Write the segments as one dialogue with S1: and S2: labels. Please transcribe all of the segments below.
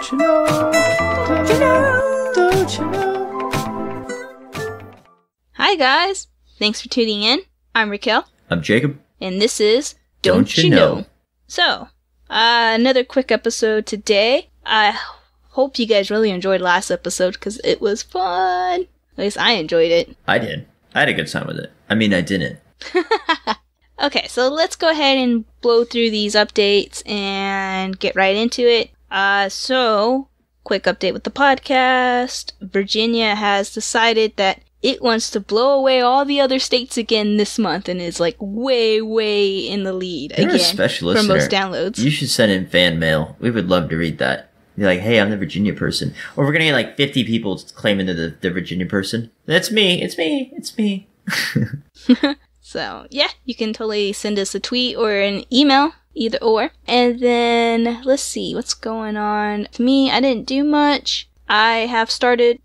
S1: Don't you know? Don't you know? Don't you know?
S2: Hi guys, thanks for tuning in. I'm Raquel.
S1: I'm Jacob.
S2: And this is Don't You Know? So, another quick episode today. I hope you guys really enjoyed last episode because it was fun. At least I enjoyed it.
S1: I did. I had a good time with it. I mean, I didn't.
S2: Okay, so let's go ahead and blow through these updates and get right into it. So, quick update with the podcast. Virginia has decided that it wants to blow away all the other states again this month and is like way in the lead
S1: You're
S2: again
S1: a special
S2: for
S1: listener.
S2: most downloads.
S1: You should send in fan mail. We would love to read that. Be like, hey, I'm the Virginia person. Or we're going to get like 50 people claiming they're the Virginia person. That's me. It's me. It's me.
S2: So, yeah, you can totally send us a tweet or an email, either or. And then, let's see, what's going on? For me, I didn't do much. I have started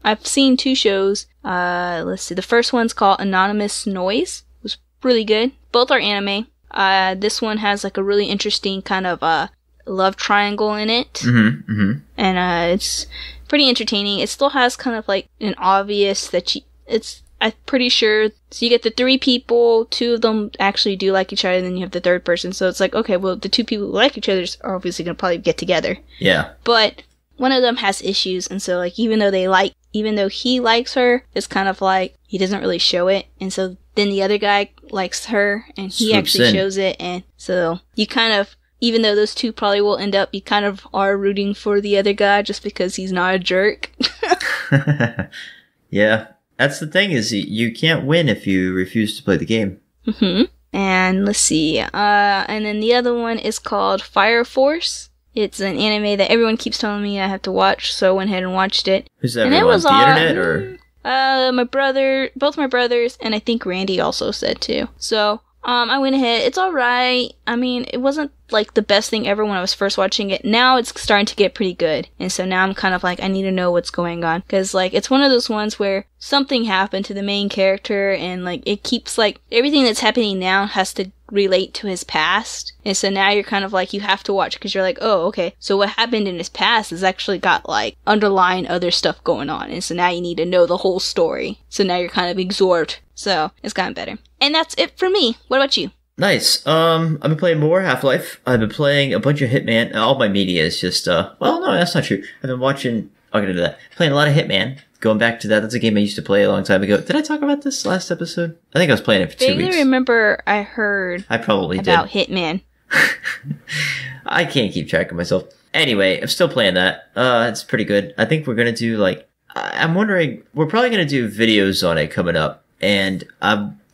S2: I've seen two shows. Let's see, the first one's called Anonymous Noise. It was really good. Both are anime. This one has like a really interesting kind of, love triangle in it. And, it's pretty entertaining. It still has kind of like an obvious I'm pretty sure. So you get the three people, two of them actually do like each other, and then you have the third person. So it's like, okay, well, the two people who like each other are obviously going to probably get together.
S1: Yeah.
S2: But one of them has issues, and so like even though he likes her, it's kind of like he doesn't really show it. And so then the other guy likes her, and he
S1: Swoops
S2: actually
S1: in.
S2: shows it. And so you kind of, even though those two probably will end up, you kind of are rooting for the other guy just because he's not a jerk.
S1: Yeah. That's the thing is you can't win if you refuse to play the game.
S2: And let's see. And then the other one is called Fire Force. It's an anime that everyone keeps telling me I have to watch, so I went ahead and watched it.
S1: Who's that?
S2: And
S1: On
S2: it was
S1: the internet or?
S2: both my brothers, and I think Randy also said too. So, I went ahead. It's alright. I mean, it wasn't like the best thing ever when I was first watching it. Now it's starting to get pretty good. And so now I'm kind of like, I need to know what's going on. Cause like, it's one of those ones where something happened to the main character and like, it keeps like, everything that's happening now has to relate to his past. And so now you're kind of like, you have to watch because you're like, oh, okay. So what happened in his past has actually got like underlying other stuff going on. And so now you need to know the whole story. So now you're kind of absorbed. So it's gotten better. And that's it for me. What about you?
S1: Nice. I've been playing more Half-Life. I've been playing a bunch of Hitman. All my media is just, well, no, that's not true. I've been watching, I'll get into that. Playing a lot of Hitman. Going back to that, that's a game I used to play a long time ago. Did I talk about this last episode? I think I was playing it for 2 weeks.
S2: Vaguely remember I heard
S1: I probably
S2: about
S1: did.
S2: Hitman.
S1: I can't keep track of myself. Anyway, I'm still playing that. It's pretty good. I think we're gonna do like, I'm wondering, we're probably gonna do videos on it coming up. And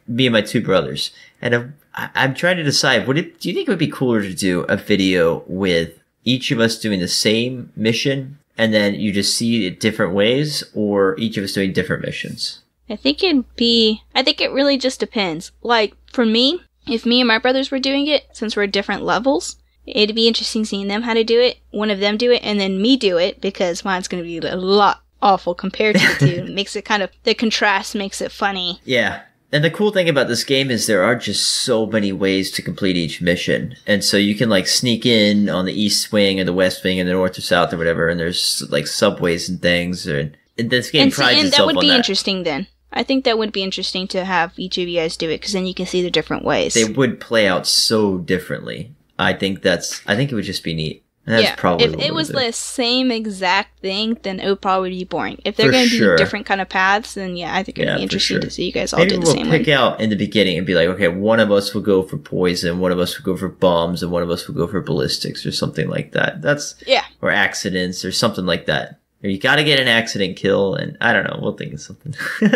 S1: me and my two brothers. And I'm trying to decide, do you think it would be cooler to do a video with each of us doing the same mission and then you just see it different ways, or each of us doing different missions?
S2: I think it really just depends. Like, for me, if me and my brothers were doing it, since we're different levels, it'd be interesting seeing them how to do it, one of them do it, and then me do it, because mine's gonna be a lot awful compared to the two. Makes it kind of, the contrast makes it funny.
S1: Yeah. And the cool thing about this game is there are just so many ways to complete each mission. And so you can like sneak in on the east wing or the west wing and the north or south or whatever, and there's like subways and things. And this game prides itself on that.
S2: That would be interesting then. I think that would be interesting to have each of you guys do it, because then you can see the different ways.
S1: They would play out so differently. I think it would just be neat. And that's probably
S2: if it was the same exact thing, then it would probably be boring. If they're going to do different kind of paths, then yeah, I think it would be interesting to see you guys all do the same one.
S1: Maybe we'll pick out in the beginning and be like, okay, one of us will go for poison, one of us will go for bombs, and one of us will go for ballistics or something like that. Or accidents or something like that. Or you gotta get an accident kill, and I don't know, we'll think of something. So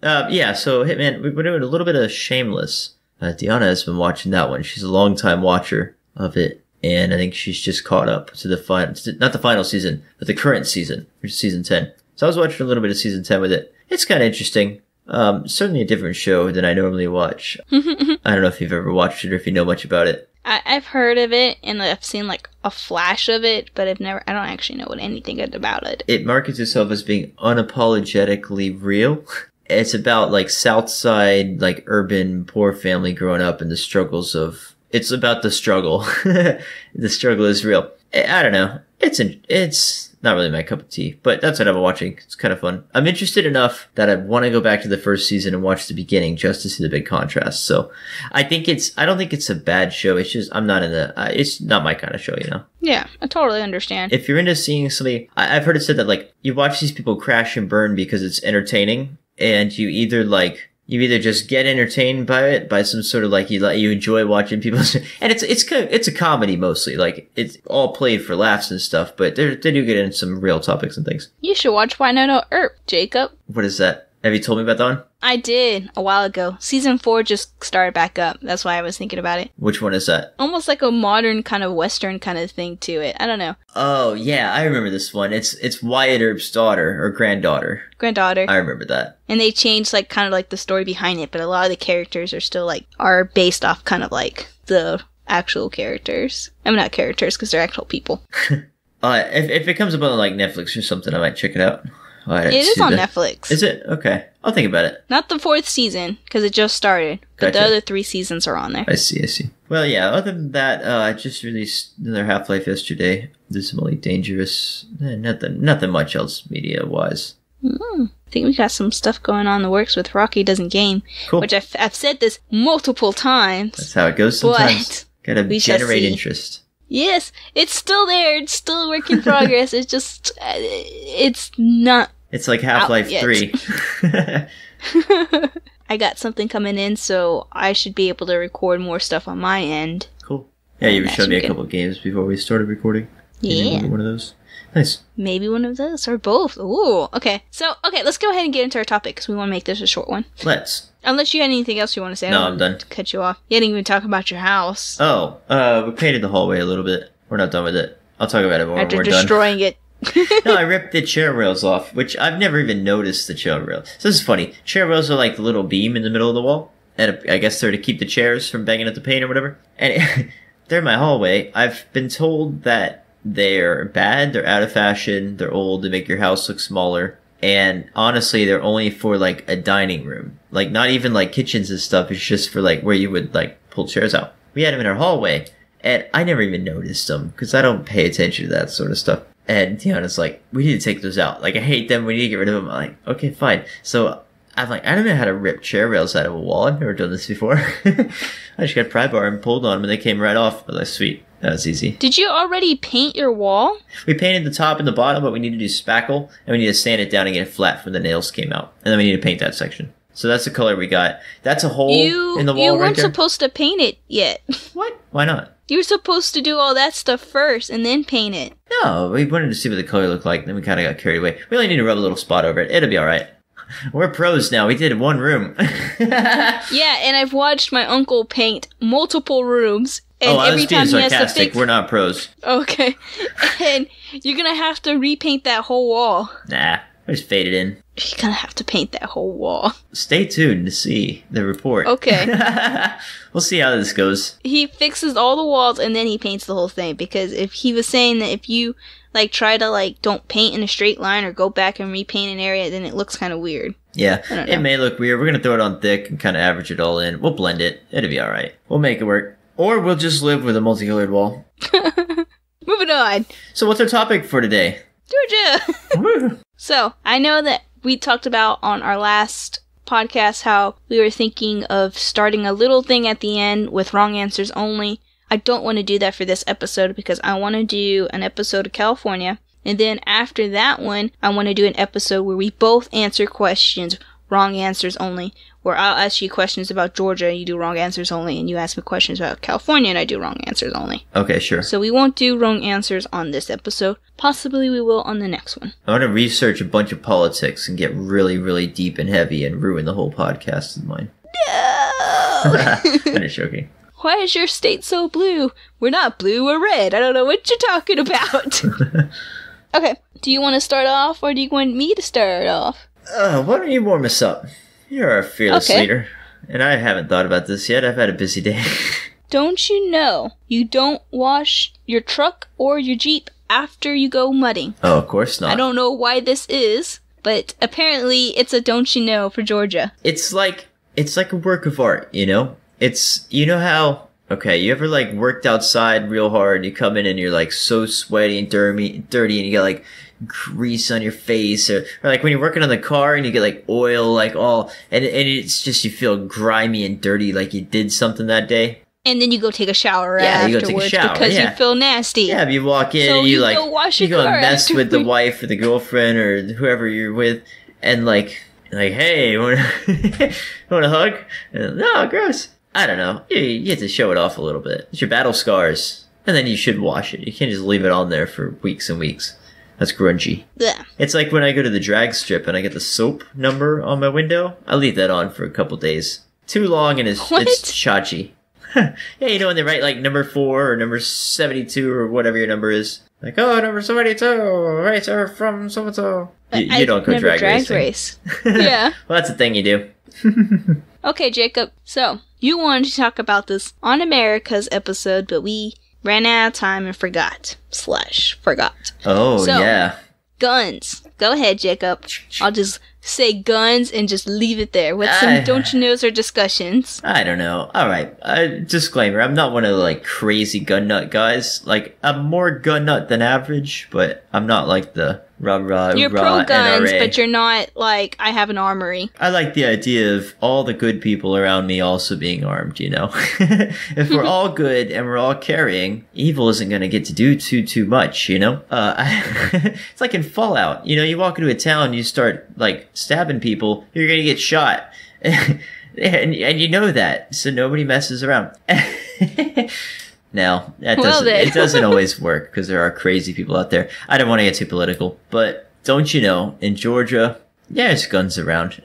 S1: Hitman, we're doing a little bit of Shameless. Deanna has been watching that one. She's a long-time watcher of it. And I think she's just caught up to not the final season, but the current season, which is season 10. So I was watching a little bit of season 10 with it. It's kind of interesting. Certainly a different show than I normally watch. I don't know if you've ever watched it or if you know much about it.
S2: I've heard of it, and I've seen like a flash of it, but I don't actually know anything about it.
S1: It markets itself as being unapologetically real. It's about like South Side, like urban poor family growing up and the struggles of It's about the struggle. The struggle is real. I don't know. It's not really my cup of tea, but that's what I've been watching. It's kind of fun. I'm interested enough that I want to go back to the first season and watch the beginning just to see the big contrast. So I don't think it's a bad show. It's just, it's not my kind of show, you know?
S2: Yeah, I totally understand.
S1: If you're into seeing somebody, I've heard it said that like you watch these people crash and burn because it's entertaining, and you either just get entertained by it, by some sort of like you enjoy watching people, and it's a comedy mostly, like it's all played for laughs and stuff, but they do get into some real topics and things.
S2: You should watch Wynonna Earp, Jacob.
S1: What is that? Have you told me about that one?
S2: I did a while ago. Season 4 just started back up. That's why I was thinking about it.
S1: Which one is that?
S2: Almost like a modern kind of Western kind of thing to it. I don't know.
S1: Oh yeah, I remember this one. It's Wyatt Earp's daughter or granddaughter.
S2: Granddaughter.
S1: I remember that.
S2: And they changed like kind of like the story behind it, but a lot of the characters are still like are based off kind of like the actual characters. I mean, not characters because they're actual people.
S1: If it comes up on like Netflix or something, I might check it out.
S2: It is on Netflix.
S1: Is it? Okay. I'll think about it.
S2: Not the 4th season, because it just started. But
S1: Gotcha.
S2: the other 3 seasons are on there.
S1: I see. Well, yeah, other than that, I just released another Half-Life yesterday. Dismally Dangerous. Nothing much else media-wise.
S2: I think we got some stuff going on in the works with Rocky Doesn't Game.
S1: Cool.
S2: Which I've said this multiple times.
S1: That's how it goes sometimes. Gotta
S2: we shall
S1: generate
S2: see.
S1: interest.
S2: Yes, it's still there. It's still a work in progress. It's just, it's not.
S1: It's like Half-Life
S2: yet.
S1: 3.
S2: I got something coming in, so I should be able to record more stuff on my end.
S1: Cool. Yeah, you
S2: That
S1: showed
S2: should
S1: me
S2: be
S1: a
S2: good.
S1: couple of games before we started recording.
S2: Yeah.
S1: Maybe one of those. Nice.
S2: Maybe one of those, or both. Ooh, okay. So, let's go ahead and get into our topic, because we want to make this a short one.
S1: Let's.
S2: Unless you had anything else you want to say. I
S1: No,
S2: don't
S1: I'm
S2: want
S1: done.
S2: to cut you off. You didn't even talk about your house.
S1: Oh, we painted the hallway a little bit. We're not done with it. I'll talk about it when
S2: After
S1: we're done.
S2: destroying it.
S1: No, I ripped the chair rails off, which I've never even noticed the chair rails. So this is funny. Chair rails are like the little beam in the middle of the wall, and I guess they're to keep the chairs from banging at the paint or whatever. And they're in my hallway. I've been told that they're bad, they're out of fashion, they're old, they make your house look smaller. And honestly, they're only for like a dining room. Like not even like kitchens and stuff. It's just for like where you would like pull chairs out. We had them in our hallway, and I never even noticed them because I don't pay attention to that sort of stuff. And Tiana's like, we need to take those out. Like, I hate them. We need to get rid of them. I'm like, okay, fine. So I'm like, I don't know how to rip chair rails out of a wall. I've never done this before. I just got a pry bar and pulled on them, and they came right off. I was like, sweet. That was easy.
S2: Did you already paint your wall?
S1: We painted the top and the bottom, but we need to do spackle, and we need to sand it down and get it flat from the nails came out. And then we need to paint that section. So that's the color we got. That's a hole in the wall
S2: You
S1: right
S2: weren't
S1: there.
S2: supposed to paint it yet.
S1: What? Why not?
S2: You were supposed to do all that stuff first and then paint it.
S1: No, we wanted to see what the color looked like, then we kind of got carried away. We only need to rub a little spot over it. It'll be alright. We're pros now. We did one room.
S2: Yeah, and I've watched my uncle paint multiple rooms. And
S1: I was
S2: every
S1: being
S2: time he has to
S1: sarcastic.
S2: fix...
S1: We're not pros.
S2: Okay. And you're gonna have to repaint that whole wall.
S1: Nah, I just faded in.
S2: You're gonna have to paint that whole wall.
S1: Stay tuned to see the report.
S2: Okay.
S1: We'll see how this goes.
S2: He fixes all the walls and then he paints the whole thing, because if he was saying that if you like try to like don't paint in a straight line or go back and repaint an area, then it looks kind of weird.
S1: Yeah,
S2: I don't
S1: it
S2: know.
S1: may look weird. We're gonna throw it on thick and kind of average it all in. We'll blend it. It'll be alright. We'll make it work. Or we'll just live with a multicolored wall.
S2: Moving on.
S1: So what's our topic for today?
S2: Georgia. So, I know that we talked about on our last podcast how we were thinking of starting a little thing at the end with wrong answers only. I don't want to do that for this episode because I want to do an episode of California. And then after that one, I want to do an episode where we both answer questions, wrong answers only. Where I'll ask you questions about Georgia, you do wrong answers only, and you ask me questions about California, and I do wrong answers only.
S1: Okay, sure.
S2: So we won't do wrong answers on this episode. Possibly we will on the next one.
S1: I want to research a bunch of politics and get really, really deep and heavy and ruin the whole podcast of mine.
S2: No!
S1: I'm just joking.
S2: Why is your state so blue? We're not blue, we're red. I don't know what you're talking about. Okay, do you want to start off, or do you want me to start off?
S1: Why don't you warm us up? You're our fearless
S2: Okay.
S1: leader. And I haven't thought about this yet. I've had a busy day.
S2: Don't you know you don't wash your truck or your Jeep after you go mudding?
S1: Oh, of course not.
S2: I don't know why this is, but apparently it's a don't you know for Georgia.
S1: It's like a work of art, you know? You know how Okay, you ever like worked outside real hard? You come in and you're like so sweaty and dirty, and you got like grease on your face, or like when you're working on the car and you get like oil, like all, and it's just you feel grimy and dirty, like you did something that day.
S2: And then you go take a shower
S1: Yeah, you
S2: afterwards
S1: go take a shower,
S2: because
S1: yeah.
S2: you feel nasty.
S1: Yeah, you walk in
S2: So
S1: and you
S2: you
S1: like
S2: go wash
S1: you
S2: your
S1: go and
S2: car
S1: mess with the
S2: afterwards.
S1: wife or the girlfriend or whoever you're with, and like hey, want a hug? And, no, gross. I don't know. You have to show it off a little bit. It's your battle scars, and then you should wash it. You can't just leave it on there for weeks and weeks. That's grungy.
S2: Yeah.
S1: It's like when I go to the drag strip and I get the soap number on my window. I leave that on for a couple days. Too long and it's
S2: What?
S1: chachi. Yeah, you know when they write like number 4 or number 72 or whatever your number is. Like, oh, number 72, right, sir, from so-and-so. You don't go
S2: never
S1: drag racing.
S2: race. Yeah.
S1: Well, that's the thing you do.
S2: Okay, Jacob. So, you wanted to talk about this on America's episode, but we ran out of time and forgot.
S1: Oh,
S2: So-
S1: yeah.
S2: Guns. Go ahead, Jacob. I'll just say guns and just leave it there with some don't you knows or discussions.
S1: I don't know. All right. Disclaimer: I'm not one of the like crazy gun nut guys. Like I'm more gun nut than average, but I'm not like the rah
S2: You're
S1: rah
S2: pro guns,
S1: NRA.
S2: but you're not like I have an armory.
S1: I like the idea of all the good people around me also being armed. You know, if we're all good and we're all carrying, evil isn't going to get to do too much. You know, it's like in Fallout. You know, you walk into a town, you start like stabbing people, you're going to get shot. And you know that, so nobody messes around. Now, it doesn't always work because there are crazy people out there. I don't want to get too political, but don't you know, in Georgia, there's guns around.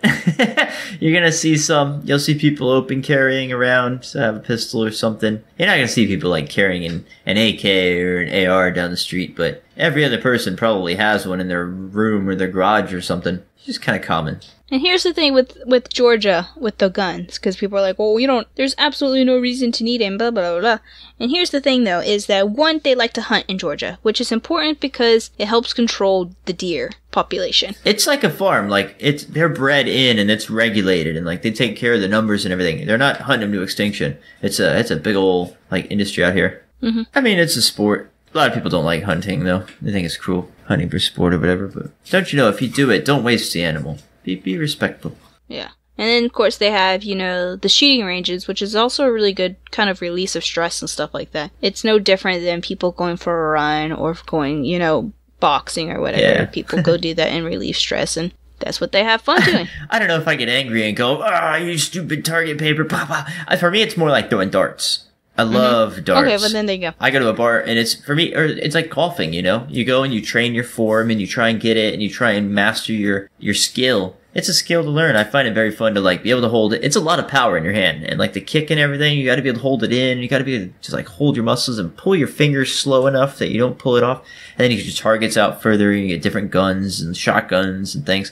S1: You're going to see you'll see people open carrying around, have a pistol or something. You're not going to see people like carrying an AK or an AR down the street, but every other person probably has one in their room or their garage or something. It's just kind of common.
S2: And here's the thing with Georgia, with the guns, because people are like, well, there's absolutely no reason to need them, blah, blah, blah, blah. And here's the thing, though, is that, one, they like to hunt in Georgia, which is important because it helps control the deer population.
S1: It's like a farm. Like, they're bred in and it's regulated and, like, they take care of the numbers and everything. They're not hunting them to extinction. It's a big old, like, industry out here.
S2: Mm-hmm.
S1: I mean, it's a sport. A lot of people don't like hunting, though. They think it's cruel, hunting for sport or whatever. But don't you know, if you do it, don't waste the animal. Be respectful.
S2: Yeah. And then, of course, they have, the shooting ranges, which is also a really good kind of release of stress and stuff like that. It's no different than people going for a run or going, boxing or whatever.
S1: Yeah.
S2: People go do that and relieve stress, and that's what they have fun doing.
S1: I don't know if I get angry and go, you stupid target paper, papa. For me, it's more like throwing darts. I love darts.
S2: Okay, but then there you go.
S1: I go to a bar and it's like golfing, you know? You go and you train your form and you try and get it and you try and master your skill. It's a skill to learn. I find it very fun to like be able to hold it. It's a lot of power in your hand and like the kick and everything. You got to be able to hold it in. You got to be able to just like hold your muscles and pull your fingers slow enough that you don't pull it off. And then you get your targets out further. You get different guns and shotguns and things.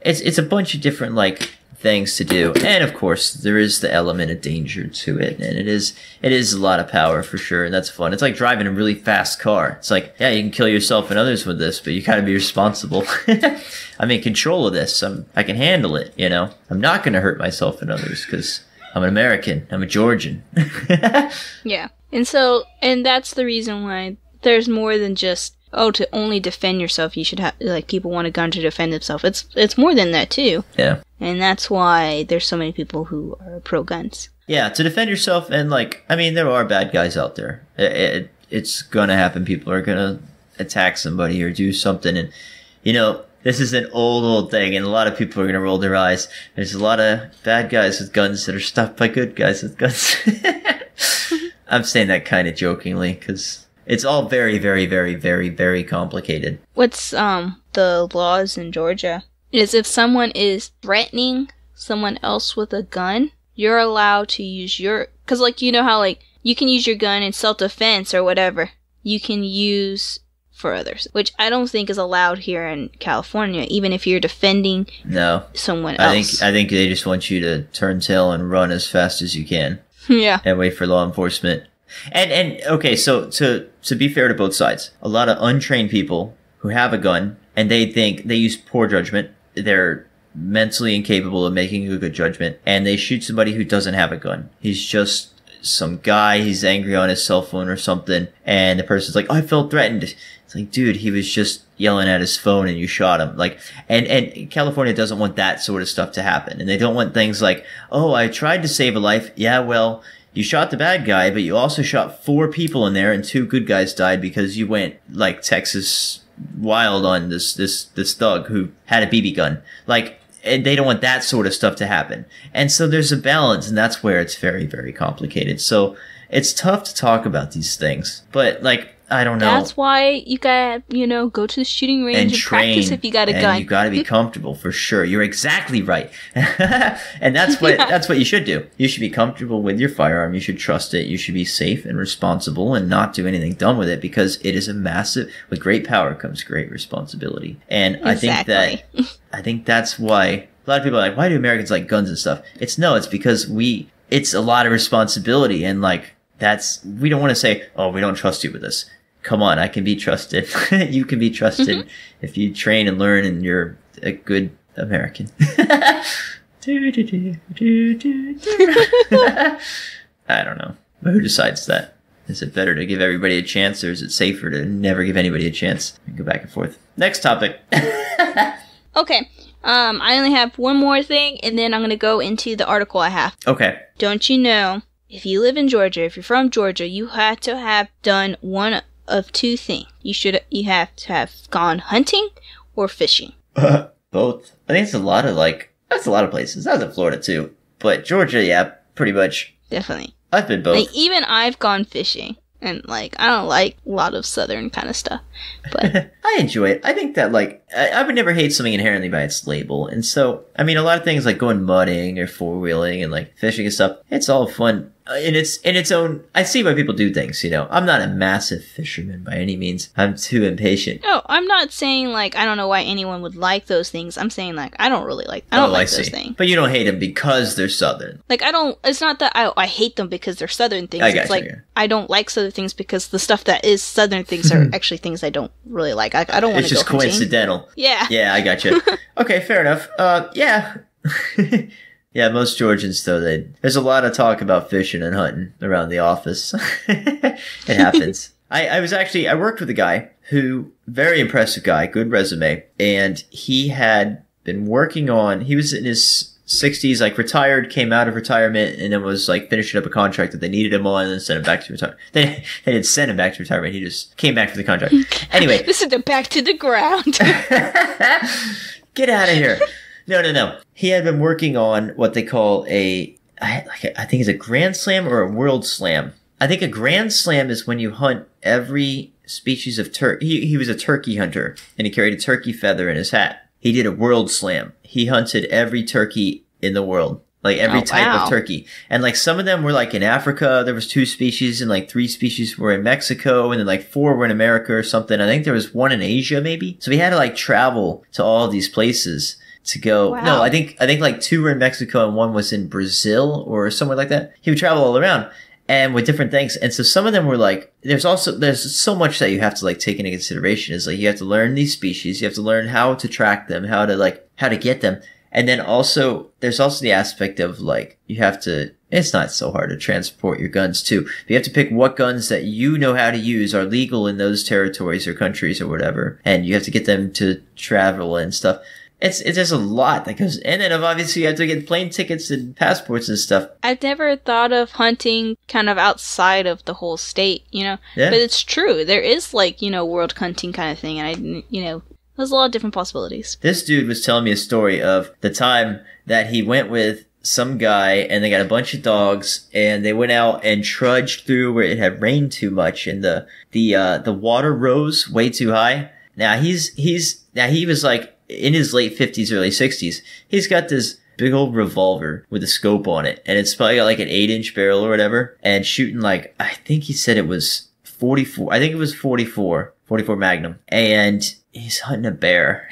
S1: It's a bunch of different like things to do, and of course there is the element of danger to it, and it is a lot of power for sure, and that's fun. It's like driving a really fast car. It's like, yeah, you can kill yourself and others with this, but you gotta be responsible. I'm in control of this. I can handle it, you know. I'm not gonna hurt myself and others because I'm an American. I'm a Georgian.
S2: Yeah. And that's the reason why there's more than just, to only defend yourself, you should have, like, people want a gun to defend themselves. It's more than that, too.
S1: Yeah.
S2: And that's why there's so many people who are pro-guns.
S1: Yeah, to defend yourself, and, like, I mean, there are bad guys out there. It's gonna happen. People are gonna attack somebody or do something, and, this is an old thing, and a lot of people are gonna roll their eyes. There's a lot of bad guys with guns that are stopped by good guys with guns. I'm saying that kind of jokingly, because it's all very, very, very, very, very complicated.
S2: What's the laws in Georgia is if someone is threatening someone else with a gun, you're allowed to use because like, you know how like you can use your gun in self-defense or whatever. You can use for others, which I don't think is allowed here in California, even if you're defending someone else.
S1: I think they just want you to turn tail and run as fast as you can.
S2: Yeah.
S1: And wait for law enforcement. And okay, so to be fair to both sides, a lot of untrained people who have a gun and they think they use poor judgment, they're mentally incapable of making a good judgment, and they shoot somebody who doesn't have a gun. He's just some guy, he's angry on his cell phone or something, and the person's like, oh, I felt threatened. It's like, dude, he was just yelling at his phone and you shot him. Like, and California doesn't want that sort of stuff to happen. And they don't want things like, oh, I tried to save a life. Yeah, well, you shot the bad guy, but you also shot 4 people in there and 2 good guys died because you went like Texas wild on this thug who had a BB gun. Like, and they don't want that sort of stuff to happen. And so there's a balance, and that's where it's very, very complicated. So it's tough to talk about these things. But, like, I don't know.
S2: That's why you gotta, go to the shooting range and practice if you got a gun.
S1: And you gotta be comfortable, for sure. You're exactly right. And that's what you should do. You should be comfortable with your firearm. You should trust it. You should be safe and responsible and not do anything dumb with it, because it is with great power comes great responsibility. And
S2: exactly.
S1: I think that's why a lot of people are like, why do Americans like guns and stuff? It's because it's a lot of responsibility, and like, we don't want to say, oh, we don't trust you with this. Come on, I can be trusted. You can be trusted if you train and learn and you're a good American. I don't know. But who decides that? Is it better to give everybody a chance, or is it safer to never give anybody a chance? We can go back and forth. Next topic.
S2: Okay. I only have one more thing, and then I'm going to go into the article I have.
S1: Okay.
S2: Don't you know, if you live in Georgia, if you're from Georgia, you had to have done one of 2 things. You have to have gone hunting or fishing.
S1: Both. I think that's a lot of places. That's in Florida too. But Georgia, yeah, pretty much.
S2: Definitely.
S1: I've been both.
S2: Like, even I've gone fishing. And, like, I don't like a lot of southern kind of stuff. But
S1: I enjoy it. I think that, like, I would never hate something inherently by its label. And so, I mean, a lot of things like going mudding or 4-wheeling and, like, fishing and stuff, it's all fun. In its own, I see why people do things, I'm not a massive fisherman by any means. I'm too impatient.
S2: Oh, I'm not saying, like, I don't know why anyone would like those things. I'm saying, like, I don't like those things.
S1: But you don't hate them because they're southern.
S2: Like, it's not that I hate them because they're southern things. It's like, I don't like southern things because the stuff that is southern things are actually things I don't really like. I don't want to go
S1: It's just coincidental.
S2: Yeah.
S1: Yeah, I gotcha. Okay, fair enough. Yeah. Yeah, most Georgians, though, there's a lot of talk about fishing and hunting around the office. It happens. I worked with a guy very impressive guy, good resume, and he had been he was in his 60s, like retired, came out of retirement, and then was like finishing up a contract that they needed him on and then sent him back to retirement. They didn't send him back to retirement, he just came back for the contract. Anyway.
S2: This is the back to the ground.
S1: Get out of here. No. He had been working on what they call I think it's a Grand Slam or a World Slam. I think a Grand Slam is when you hunt every species of turkey. He was a turkey hunter, and he carried a turkey feather in his hat. He did a World Slam. He hunted every turkey in the world. Like every type of turkey. And like some of them were like in Africa, there was 2 species, and like 3 species were in Mexico, and then like 4 were in America or something. I think there was 1 in Asia maybe. So he had to like travel to all of these places to go. Wow. No, I think like 2 were in Mexico and 1 was in Brazil or somewhere like that. He would travel all around and with different things. And so some of them were like, there's so much that you have to like take into consideration is like, you have to learn these species. You have to learn how to track them, how to get them. And then also, there's also the aspect of like, it's not so hard to transport your guns too. But you have to pick what guns that you know how to use are legal in those territories or countries or whatever. And you have to get them to travel and stuff. It's just a lot that goes, and then obviously you have to get plane tickets and passports and stuff.
S2: I've never thought of hunting kind of outside of the whole state, Yeah. But it's true. There is like, world hunting kind of thing, and there's a lot of different possibilities.
S1: This dude was telling me a story of the time that he went with some guy and they got a bunch of dogs and they went out and trudged through where it had rained too much and the water rose way too high. Now he was like, in his late 50s, early 60s, he's got this big old revolver with a scope on it. And it's probably got like an 8-inch barrel or whatever. And shooting like, I think he said it was 44. I think it was 44 Magnum. And he's hunting a bear.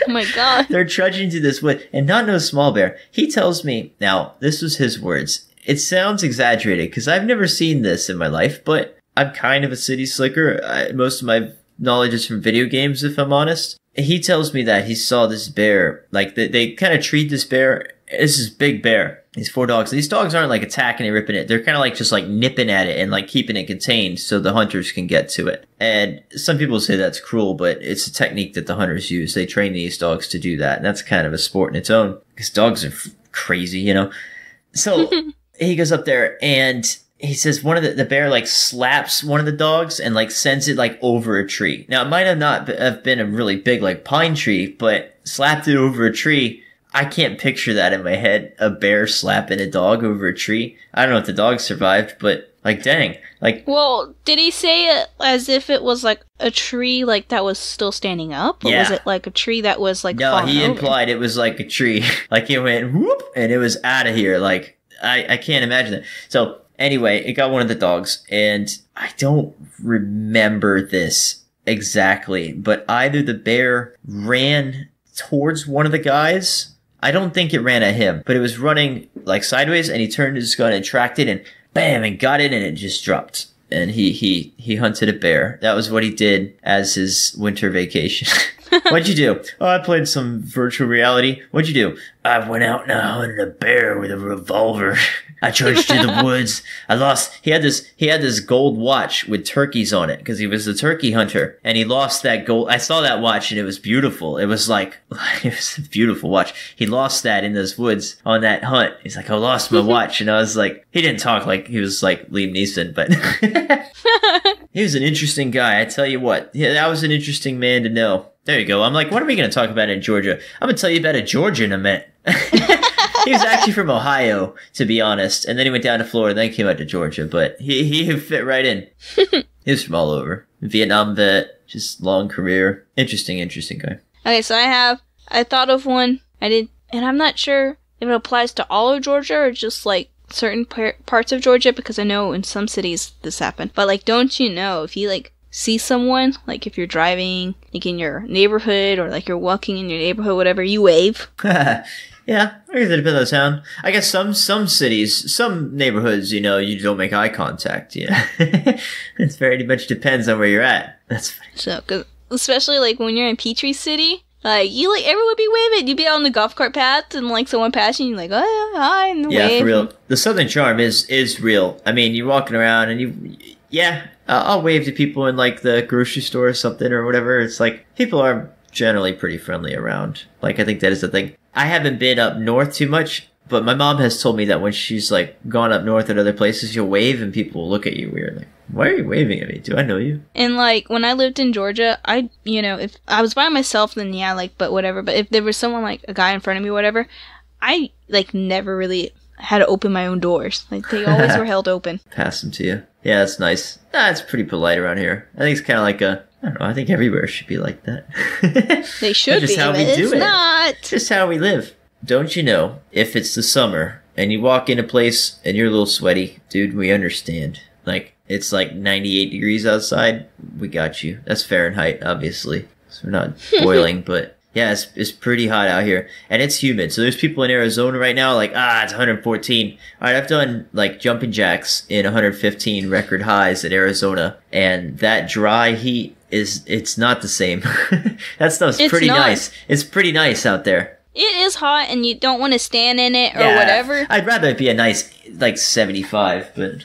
S2: Oh my God.
S1: They're trudging through this wood, and not no small bear. He tells me, now, this was his words. It sounds exaggerated because I've never seen this in my life, but I'm kind of a city slicker. Most of my knowledge is from video games, if I'm honest. He tells me that he saw this bear, like they kind of treat this bear, this is big bear, These 4 dogs. These dogs aren't like attacking and ripping it. They're kind of like just like nipping at it and like keeping it contained so the hunters can get to it. And some people say that's cruel, but it's a technique that the hunters use. They train these dogs to do that. And that's kind of a sport in its own because dogs are crazy, you know? So he goes up there and he says one of the bear like slaps one of the dogs and like sends it like over a tree. Now it might have not have been a really big like pine tree, but slapped it over a tree. I can't picture that in my head. A bear slapping a dog over a tree. I don't know if the dog survived, but like, dang. Like,
S2: well, did he say it as if it was like a tree like that was still standing up? Or was it like a tree that was like
S1: no, he
S2: over?
S1: implied it was like a tree. Like it went whoop and it was out of here. Like, I can't imagine that. So anyway, it got one of the dogs and I don't remember this exactly, but either the bear ran towards one of the guys. I don't think it ran at him, but it was running like sideways and he turned his gun and tracked it and bam, and got it and it just dropped. And he hunted a bear. That was what he did as his winter vacation. What'd you do? Oh, I played some virtual reality. What'd you do? I went out and I hunted a bear with a revolver. I trudged through the woods. I lost. He had this gold watch with turkeys on it because he was a turkey hunter, and he lost that gold. I saw that watch and it was beautiful. It was like it was a beautiful watch. He lost that in those woods on that hunt. He's like, I lost my watch, and I was like, he didn't talk like he was like Liam Neeson, but he was an interesting guy. I tell you what, yeah, that was an interesting man to know. There you go. I'm like, what are we going to talk about in Georgia? I'm going to tell you about a Georgian I met. He was actually from Ohio, to be honest. And then he went down to Florida, then came out to Georgia. But he fit right in. He was from all over. Vietnam vet, just long career. Interesting guy.
S2: Okay, so I thought of one. And I'm not sure if it applies to all of Georgia or just like certain parts of Georgia, because I know in some cities this happened. But like, don't you know, if you like see someone, like if you're driving like in your neighborhood or like you're walking in your neighborhood, whatever, you wave.
S1: Yeah, I guess it depends on the town. I guess some cities, some neighborhoods, you know, you don't make eye contact. Yeah, it very much depends on where you're at. That's funny.
S2: So, cause especially like when you're in Peachtree City, like you like everyone would be waving. You'd be out on the golf cart path and like someone passing, you're like, oh hi, and
S1: yeah,
S2: wave.
S1: for real. The Southern charm is real. I mean, you're walking around and I'll wave to people in like the grocery store or something or whatever. It's like people are generally pretty friendly around. Like I think that is the thing. I haven't been up north too much, but my mom has told me that when she's like gone up north at other places, you'll wave and people will look at you weird. Like, why are you waving at me? Do I know you?
S2: And like when I lived in Georgia, if I was by myself, then yeah, like, but whatever. But if there was someone like a guy in front of me, or whatever, I like never really had to open my own doors. Like they always were held open.
S1: Pass them to you. Yeah, that's nice. It's pretty polite around here. I think it's kind of like I don't know. I think everywhere should be like that.
S2: They should
S1: just
S2: be,
S1: how
S2: but
S1: we do
S2: it's
S1: it.
S2: not.
S1: Just how we live. Don't you know, if it's the summer and you walk in a place and you're a little sweaty, dude, we understand. Like, it's like 98 degrees outside, we got you. That's Fahrenheit, obviously. So we're not boiling, but yeah, it's pretty hot out here. And it's humid. So there's people in Arizona right now like, it's 114. All right, I've done like jumping jacks in 115 record highs in Arizona. And that dry heat it's not the same. That stuff's pretty nice. It's pretty nice out there.
S2: It is hot and you don't want to stand in it or whatever.
S1: I'd rather it be a nice, like, 75, but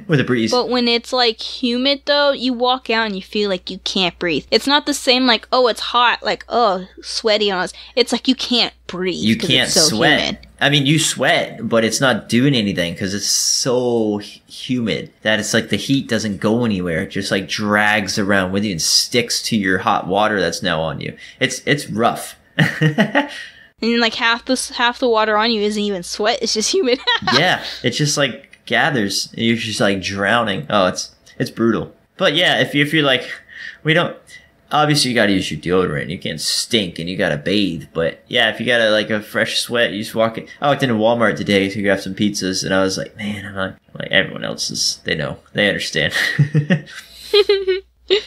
S1: with a breeze.
S2: But when it's, like, humid, though, you walk out and you feel like you can't breathe. It's not the same, like, oh, it's hot, like, oh, sweaty on us. It's like you can't breathe.
S1: You can't
S2: it's so
S1: sweat.
S2: Humid.
S1: I mean, you sweat, but it's not doing anything because it's so humid that it's like the heat doesn't go anywhere. It just, like, drags around with you and sticks to your hot water that's now on you. It's rough.
S2: And then, like, half the water on you isn't even sweat. It's just humid.
S1: Yeah, it just, like, gathers. And you're just, like, drowning. Oh, it's brutal. But, yeah, if you're, like, obviously, you gotta use your deodorant. You can't stink, and you gotta bathe. But, yeah, if you got, like, a fresh sweat, you just walk in. I walked into Walmart today to grab some pizzas, and I was like, man, I'm like everyone else they know. They understand.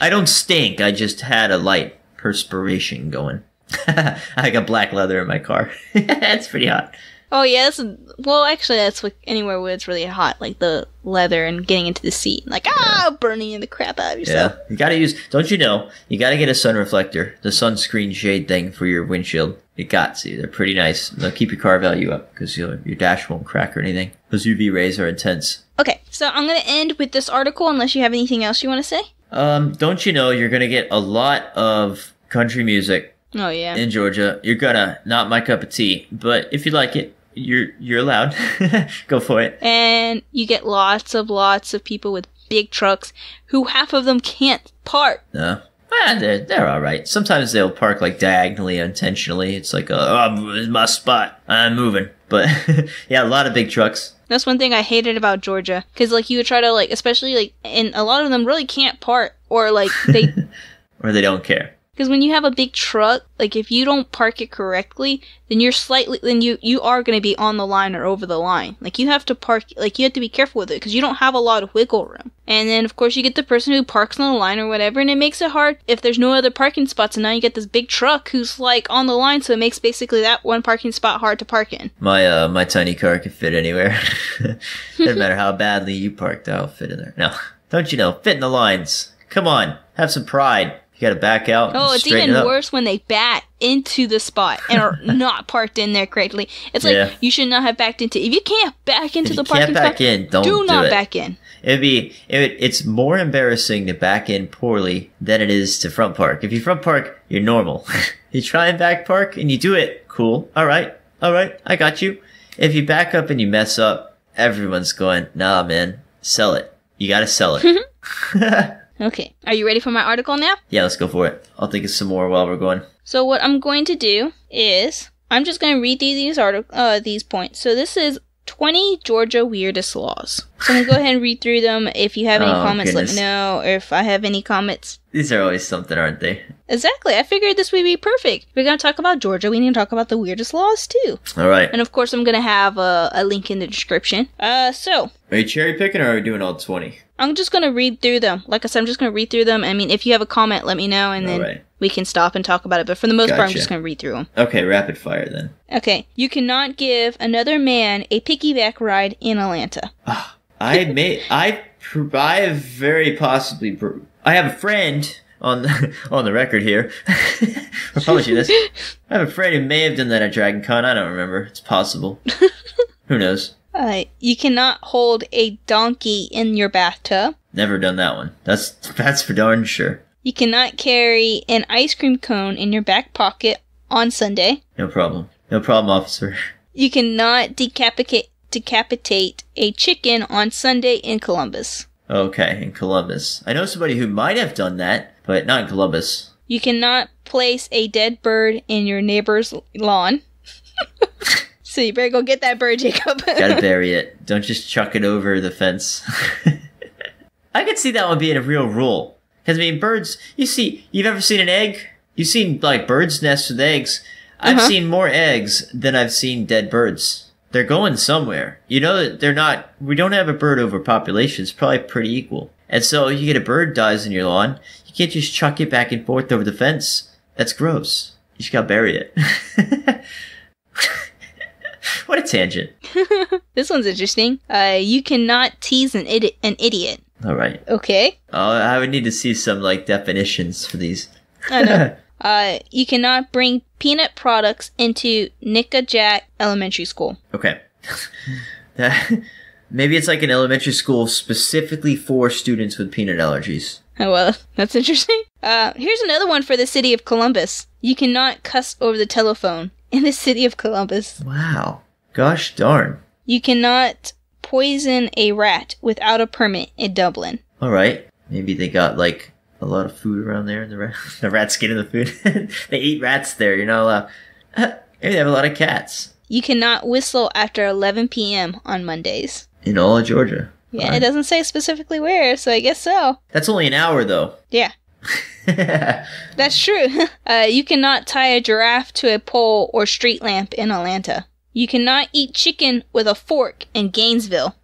S1: I don't stink. I just had a light perspiration going. I got black leather in my car. It's pretty hot.
S2: Oh yeah, actually that's what anywhere where it's really hot, like the leather and getting into the seat. Like, burning the crap out of yourself.
S1: Yeah, you gotta get a sun reflector, the sunscreen shade thing for your windshield. You got to. They're pretty nice. They'll keep your car value up because your dash won't crack or anything. Those UV rays are intense.
S2: Okay, so I'm going to end with this article unless you have anything else you want to say?
S1: Don't you know you're going to get a lot of country music
S2: Oh, yeah.
S1: in Georgia. You're gonna, not my cup of tea, but if you like it, you're allowed. Go for it.
S2: And you get lots of people with big trucks who half of them can't park.
S1: No. They're all right. Sometimes they'll park like diagonally, intentionally. It's like, oh, it's my spot. I'm moving. But yeah, a lot of big trucks.
S2: That's one thing I hated about Georgia. Because, like, you would try to, like, especially, like, and a lot of them really can't park. Or, like, they...
S1: or they don't care.
S2: Because when you have a big truck, like, if you don't park it correctly, then you are going to be on the line or over the line. Like, you have to park, like, you have to be careful with it, because you don't have a lot of wiggle room. And then, of course, you get the person who parks on the line or whatever, and it makes it hard if there's no other parking spots, and now you get this big truck who's, like, on the line, so it makes basically that one parking spot hard to park in.
S1: My tiny car can fit anywhere. Doesn't matter how badly you parked, I'll fit in there. No. Don't you know, fit in the lines. Come on, have some pride. You gotta back out.
S2: Oh, it's even worse when they back into the spot and are not parked in there correctly. It's like you should not have backed into. If you can't back into the parking spot, do not back in.
S1: It's more embarrassing to back in poorly than it is to front park. If you front park, you're normal. You try and back park and you do it, cool. All right, I got you. If you back up and you mess up, everyone's going, nah, man, sell it. You gotta sell it.
S2: Okay, are you ready for my article now?
S1: Yeah, let's go for it. I'll think of some more while we're going.
S2: So what I'm going to do is, I'm just going to read these points. So this is 20 Georgia weirdest laws. So I'm going to go ahead and read through them. If you have any comments, let me know. Or if I have any comments.
S1: These are always something, aren't they?
S2: Exactly. I figured this would be perfect. If we're going to talk about Georgia, we need to talk about the weirdest laws too.
S1: All right.
S2: And of course, I'm going to have a link in the description. So.
S1: Are you cherry picking or are we doing all 20?
S2: I'm just going to read through them. Like I said, I'm just going to read through them. I mean, if you have a comment, let me know, and then we can stop and talk about it. But for the most part, I'm just going to read through them.
S1: Okay, rapid fire then.
S2: Okay. You cannot give another man a piggyback ride in Atlanta.
S1: I have a friend on the record here. I'll probably do this. I have a friend who may have done that at Dragon Con. I don't remember. It's possible. Who knows?
S2: You cannot hold a donkey in your bathtub.
S1: Never done that one. That's for darn sure. You
S2: cannot carry an ice cream cone in your back pocket on Sunday.
S1: No problem. No problem, officer.
S2: You cannot decapitate a chicken on Sunday in Columbus.
S1: Okay, in Columbus. I know somebody who might have done that, but not in Columbus.
S2: You cannot place a dead bird in your neighbor's lawn. So you better go get that bird, Jacob.
S1: Gotta bury it. Don't just chuck it over the fence. I could see that one being a real rule. Because, I mean, birds, you've ever seen an egg? You've seen, like, birds' nests with eggs. I've seen more eggs than I've seen dead birds. They're going somewhere. You know that we don't have a bird overpopulation. It's probably pretty equal. And so you get a bird dies in your lawn, you can't just chuck it back and forth over the fence. That's gross. You just gotta bury it. What a tangent.
S2: This one's interesting. You cannot tease an idiot.
S1: All right.
S2: Okay.
S1: I would need to see some, like, definitions for these.
S2: I know. You cannot bring peanut products into Nickajack Elementary School.
S1: Okay. Maybe it's like an elementary school specifically for students with peanut allergies.
S2: Oh, well, that's interesting. Here's another one for the city of Columbus. You cannot cuss over the telephone in the city of Columbus.
S1: Wow. Gosh darn.
S2: You cannot poison a rat without a permit in Dublin.
S1: All right. Maybe they got, like, a lot of food around there and the rats get in the food. They eat rats there, you're not allowed. Maybe they have a lot of cats.
S2: You cannot whistle after 11 p.m. on Mondays.
S1: In all of Georgia.
S2: Yeah, right. It doesn't say specifically where, so I guess so.
S1: That's only an hour, though.
S2: Yeah. That's true. You cannot tie a giraffe to a pole or street lamp in Atlanta. You cannot eat chicken with a fork in Gainesville.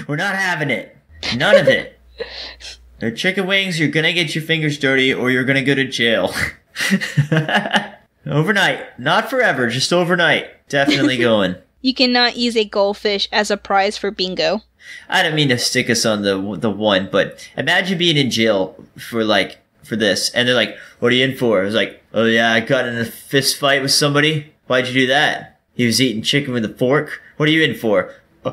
S1: We're not having it. None of it. They're chicken wings, you're gonna get your fingers dirty, or you're gonna go to jail. Overnight. Not forever, just overnight. Definitely going.
S2: You cannot use a goldfish as a prize for bingo. I
S1: don't mean to stick us on the one, but imagine being in jail for for this. And they're like, what are you in for? I was like, oh yeah, I got in a fist fight with somebody. Why'd you do that? He was eating chicken with a fork. What are you in for? I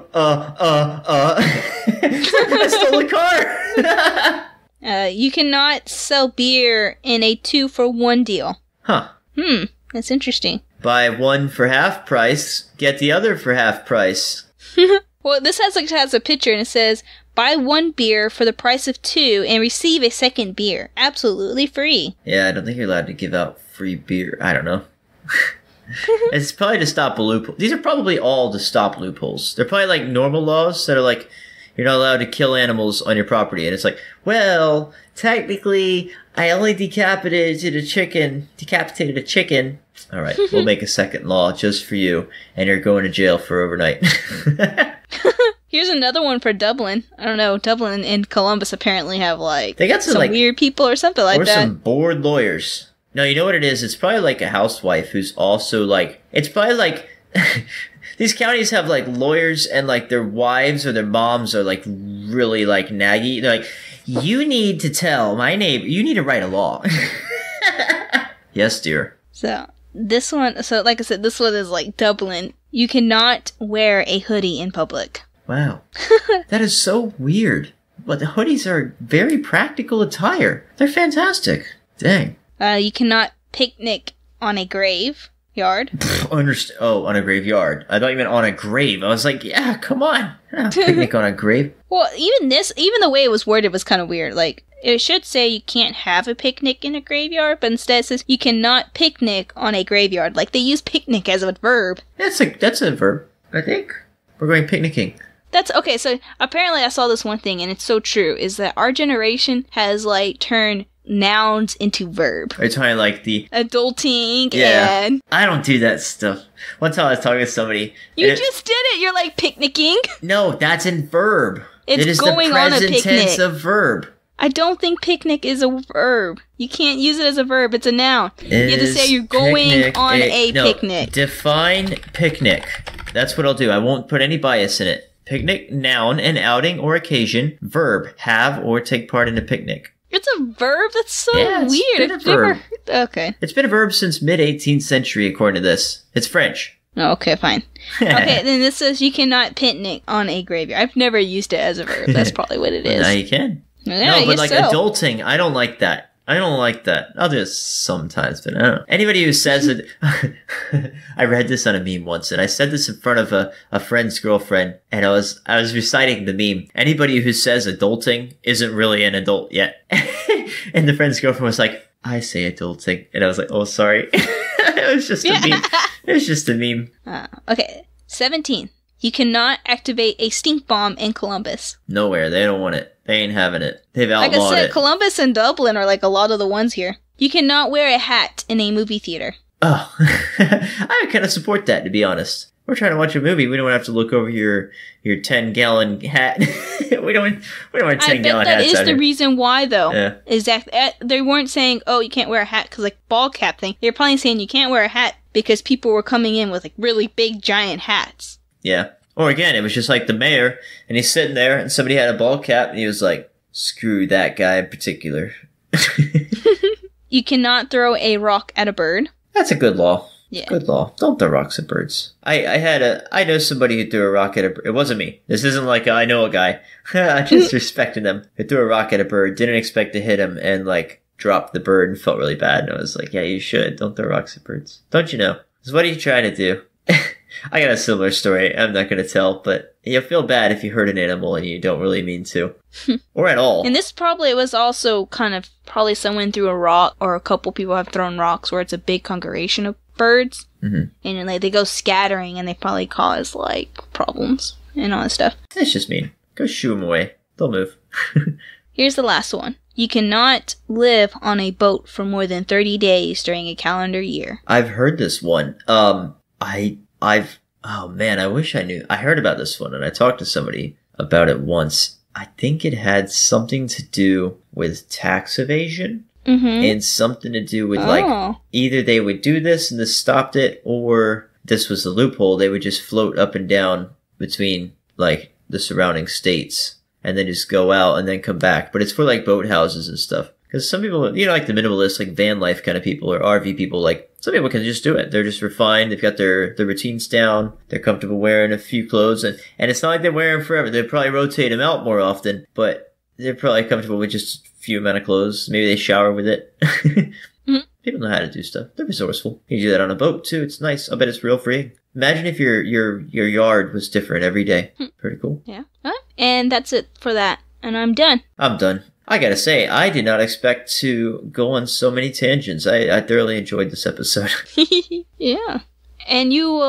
S1: stole a car.
S2: You cannot sell beer in a 2-for-1 deal.
S1: Huh.
S2: That's interesting.
S1: Buy one for half price, get the other for half price.
S2: Well, this has a picture and it says, buy one beer for the price of 2 and receive a second beer. Absolutely free.
S1: Yeah, I don't think you're allowed to give out free beer. I don't know. It's probably to stop a loophole. These are probably all to stop loopholes. They're probably like normal laws that are like, you're not allowed to kill animals on your property. And it's like, well, technically, I only decapitated a chicken. All right, we'll make a second law just for you, and you're going to jail for overnight.
S2: Here's another one for Dublin. I don't know, Dublin and Columbus apparently have like
S1: they got some like,
S2: weird people or something like that.
S1: Or some bored lawyers. No, you know what it is? It's probably like a housewife who's also like, it's probably like, these counties have like lawyers and like their wives or their moms are like really like naggy. They're like, you need to tell my neighbor, you need to write a law. Yes, dear.
S2: So this one, so like I said, this one is like Dublin. You cannot wear a hoodie in public.
S1: Wow. That is so weird. But the hoodies are very practical attire. They're fantastic. Dang.
S2: You cannot picnic on a graveyard.
S1: On a graveyard. I thought you meant on a grave. I was like, yeah, come on. Picnic on a grave.
S2: Well, even the way it was worded was kind of weird. Like, it should say you can't have a picnic in a graveyard, but instead it says you cannot picnic on a graveyard. Like, they use picnic as a verb.
S1: That's a verb, I think. We're going picnicking.
S2: That's okay. So apparently I saw this one thing, and it's so true, is that our generation has like turned nouns into verb.
S1: Are you talking like the
S2: adulting?
S1: Yeah.
S2: And
S1: I don't do that stuff. One time I was talking to somebody.
S2: You just did it. You're like picnicking.
S1: No, that's in verb.
S2: It's
S1: it is
S2: going
S1: the
S2: on a
S1: present
S2: picnic.
S1: tense of verb.
S2: I don't think picnic is a verb. You can't use it as a verb. It's a noun. You have to say you're going on a picnic.
S1: Define picnic. That's what I'll do. I won't put any bias in it. Picnic, noun, an outing or occasion. Verb, have or take part in a picnic.
S2: It's a verb? That's so weird.
S1: Been a verb.
S2: Okay.
S1: It's been a verb since mid-18th century, according to this. It's French.
S2: Oh, okay, fine. Okay, then this says you cannot picnic on a graveyard. I've never used it as a verb. That's probably what it is.
S1: Now you can.
S2: Yeah,
S1: no, but like adulting, I don't like that. I'll do it sometimes, but I don't know. Anybody who says it, I read this on a meme once, and I said this in front of a friend's girlfriend, and I was reciting the meme. Anybody who says adulting isn't really an adult yet. And the friend's girlfriend was like, I say adulting. And I was like, oh, sorry. It was just a meme. It was just a meme.
S2: Okay, 17. You cannot activate a stink bomb in Columbus.
S1: Nowhere. They don't want it. They ain't having it. They've outlawed it.
S2: Like I said, Columbus and Dublin are like a lot of the ones here. You cannot wear a hat in a movie theater.
S1: Oh. I kind of support that, to be honest. We're trying to watch a movie. We don't have to look over your 10-gallon hat. we don't wear 10-gallon hats.
S2: I bet that is the reason why, though.
S1: Yeah.
S2: Exactly. They weren't saying, oh, you can't wear a hat because like ball cap thing. They were probably saying you can't wear a hat because people were coming in with like really big giant hats.
S1: Yeah. Or again, it was just like the mayor, and he's sitting there, and somebody had a ball cap, and he was like, screw that guy in particular.
S2: You cannot throw a rock at a bird.
S1: That's a good law.
S2: Yeah.
S1: Good law. Don't throw rocks at birds. I know somebody who threw a rock at a bird. It wasn't me. This isn't like I know a guy. I just respected them. Who threw a rock at a bird, didn't expect to hit him, and like dropped the bird and felt really bad. And I was like, yeah, you should. Don't throw rocks at birds. Don't you know? Because what are you trying to do? I got a similar story. I'm not going to tell, but you'll feel bad if you hurt an animal and you don't really mean to. Or at all.
S2: And this probably was also probably someone threw a rock, or a couple people have thrown rocks where it's a big congregation of birds.
S1: Mm-hmm.
S2: And like they go scattering and they probably cause like problems and all that stuff.
S1: That's just mean. Go shoo them away. They'll move.
S2: Here's the last one. You cannot live on a boat for more than 30 days during a calendar year.
S1: I've heard this one. Oh man, I wish I knew. I heard about this one and I talked to somebody about it once. I think it had something to do with tax evasion and something to do with like either they would do this and this stopped it, or this was the loophole. They would just float up and down between like the surrounding states and then just go out and then come back. But it's for like boat houses and stuff. Because some people, like the minimalist, like van life kind of people or RV people, like some people can just do it. They're just refined. They've got their routines down. They're comfortable wearing a few clothes, and it's not like they wear them forever. They probably rotate them out more often, but they're probably comfortable with just a few amount of clothes. Maybe they shower with it. People know how to do stuff. They're resourceful. You do that on a boat too. It's nice. I bet it's real freeing. Imagine if your yard was different every day. Pretty cool.
S2: Yeah. And that's it for that. And I'm done.
S1: I'm done. I gotta say, I did not expect to go on so many tangents. I thoroughly enjoyed this episode.
S2: Yeah. And you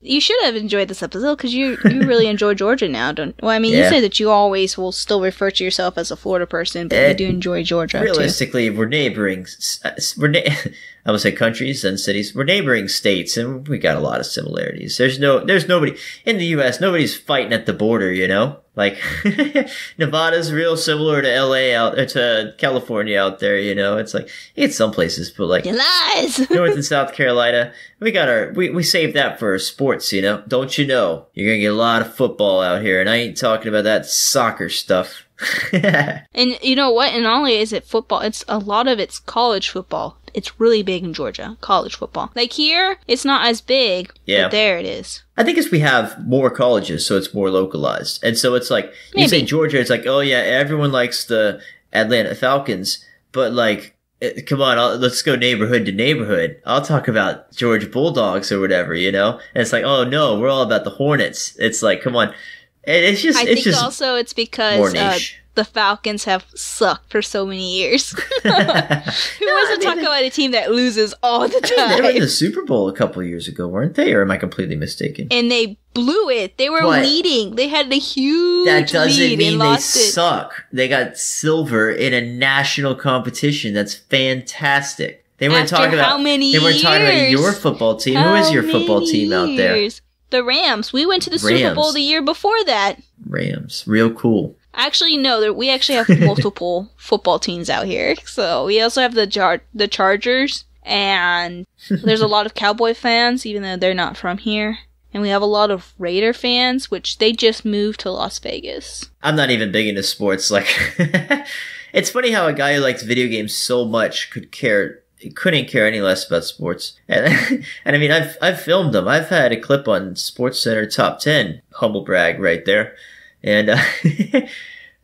S2: you should have enjoyed this episode because you really enjoy Georgia now, don't? Well, I mean, you say that you always will still refer to yourself as a Florida person, but you do enjoy Georgia.
S1: Realistically, too. We're neighboring. I would say countries and cities. We're neighboring states, and we got a lot of similarities. There's nobody in the U.S. Nobody's fighting at the border, Like Nevada's real similar to LA to California out there, It's like it's some places, but like
S2: lies.
S1: North and South Carolina, we saved that for sports, Don't you know? You're gonna get a lot of football out here, and I ain't talking about that soccer stuff.
S2: And you know what? And not only is it football, it's a lot of it's college football. It's really big in Georgia, college football. Like here, it's not as big, but there it is.
S1: I think it's we have more colleges, so it's more localized. And so it's like, you say Georgia, it's like, oh yeah, everyone likes the Atlanta Falcons, but like, come on, let's go neighborhood to neighborhood. I'll talk about Georgia Bulldogs or whatever, And it's like, oh no, we're all about the Hornets. It's like, come on. I think
S2: also it's because the Falcons have sucked for so many years. Who wants to talk about a team that loses all the time?
S1: They were in the Super Bowl a couple of years ago, weren't they? Or am I completely mistaken?
S2: And they blew it. They were leading. They had a huge lead and lost it. That doesn't mean they
S1: suck. They got silver in a national competition. That's fantastic. They weren't talking about your football team. Who is your football team out there?
S2: The Rams. We went to the Super Bowl the year before that.
S1: Rams. Real cool.
S2: Actually, no. We actually have multiple football teams out here. So we also have the Chargers, and there's a lot of Cowboy fans, even though they're not from here. And we have a lot of Raider fans, which they just moved to Las Vegas. I'm
S1: not even big into sports. Like, it's funny how a guy who likes video games so much couldn't care any less about sports. And I mean, I've filmed them. I've had a clip on SportsCenter Top 10. Humble brag right there. And,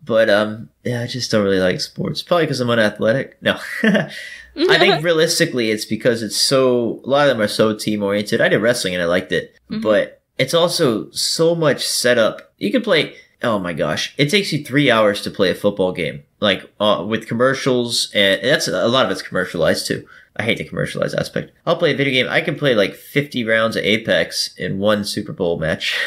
S1: but, I just don't really like sports. Probably because I'm unathletic. No. I think realistically it's because a lot of them are so team oriented. I did wrestling and I liked it, but it's also so much setup. You can play, oh my gosh, it takes you 3 hours to play a football game. Like, with commercials, and that's a lot of it's commercialized too. I hate the commercialized aspect. I'll play a video game. I can play like 50 rounds of Apex in one Super Bowl match.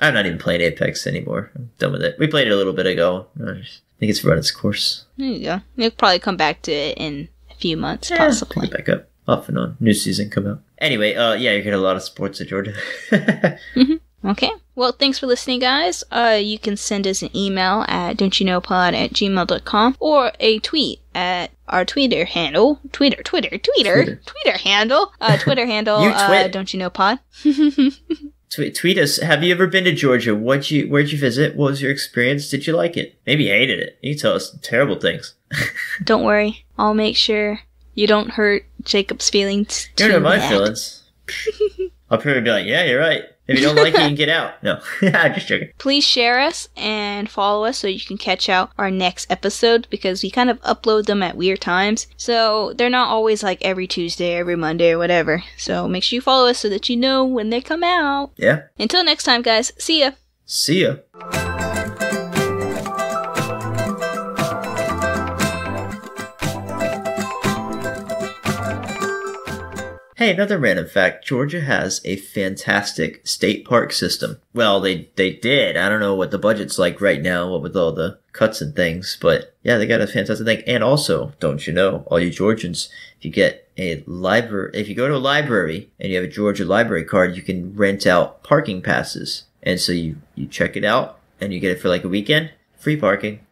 S1: I'm not even playing Apex anymore. I'm done with it. We played it a little bit ago. I think it's run its course.
S2: There you go. You'll probably come back to it in a few months, possibly.
S1: Pick it back up. Off and on. New season come out. Anyway, you get a lot of sports at Georgia.
S2: Okay. Well, thanks for listening, guys. You can send us an email at don'tyouknowpod@gmail.com or a tweet at our Twitter handle. Twitter handle. Twitter handle. Don't you know pod.
S1: Tweet us. Have you ever been to Georgia? Where'd you visit? What was your experience? Did you like it? Maybe you hated it. You can tell us terrible things.
S2: Don't worry. I'll make sure you don't hurt Jacob's feelings.
S1: You don't hurt my feelings. I'll probably be like, yeah, you're right. If you don't like it, you can get out. No, I'm just joking.
S2: Please share us and follow us so you can catch out our next episode, because we kind of upload them at weird times. So they're not always like every Tuesday, every Monday, or whatever. So make sure you follow us so that you know when they come out.
S1: Yeah.
S2: Until next time, guys. See ya.
S1: See ya. Hey, another random fact. Georgia has a fantastic state park system. Well, they did. I don't know what the budget's like right now, what with all the cuts and things, but yeah, they got a fantastic thing. And also, don't you know, all you Georgians, if you go to a library and you have a Georgia library card, you can rent out parking passes. And so you check it out and you get it for like a weekend. Free parking.